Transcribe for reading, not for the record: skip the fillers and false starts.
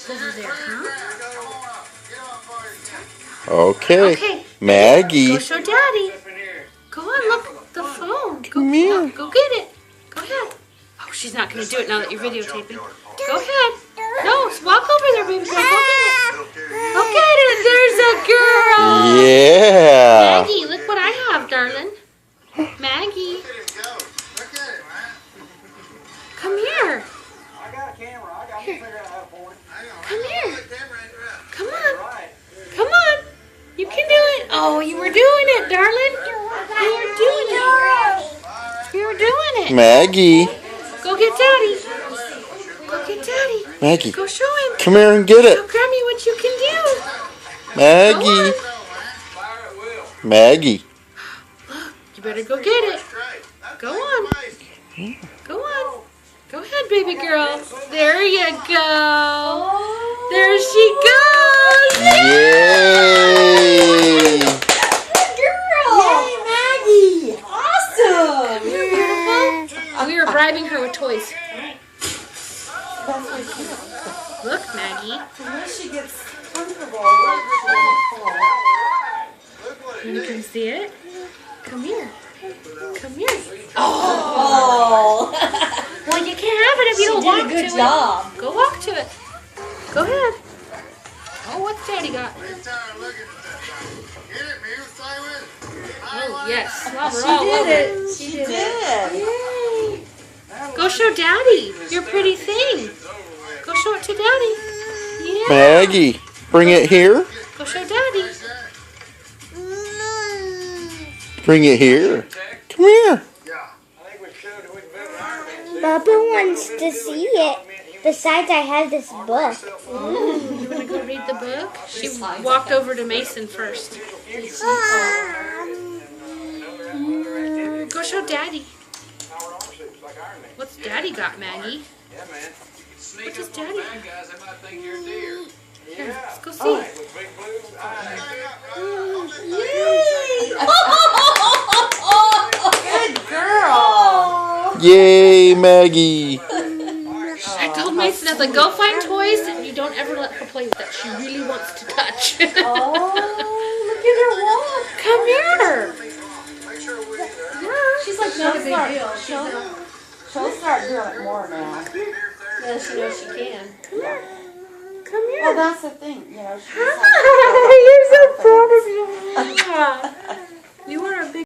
over there, huh? Okay. Okay. Maggie. Go show Daddy. Go on, look, the phone. Come here. Go get it. Go ahead. Oh, she's not going to do it now that you're videotaping. Go ahead. No, walk over there, baby girl. Go get it. Go get it. There's a girl. Yeah. Maggie, look what I have, darling. Maggie. Come here. Here. Come here. Come on. Come on. You can do it. Oh, you were doing it, darling. You were doing it. Maggie. Go get Daddy. Go get Daddy. Maggie. Go show him. Come here and get Show it. Grammy what you can do. Maggie. Maggie. You better go get it. Go on. Go on. Go ahead, baby girl. There you go. There she goes. Yay. Yay, Maggie! Awesome! Come here, beautiful. We were bribing her with toys. Look, Maggie. Unless she gets comfortable, You can see it. Come here. Come here. Oh! Well, you can't have it if you don't walk to it. Good job. Go walk to it. Go ahead. Oh, what's Daddy got? Oh, yes. Well, we're all over it. She did it. Yay. Go show Daddy your pretty thing. Go show it to Daddy. Yeah. Maggie. Bring it here. Go show Daddy. Bring it here. Come here. Bubba wants to see it. Besides, I have this book. You want to go read the book? She walked over to Mason first. Go show Daddy. What's Daddy got, Maggie? What does Daddy have? Here, let's go see. Good girl. Yay, Maggie. I told Mason, I was like, go find toys and you don't ever let her play with that. She really wants to touch. Oh, look at her walk. Come here. She's like, no big deal. She'll start doing it more now. Yeah, she knows she can. Come here. Well, that's the thing, you know. You're so proud of you. You are a big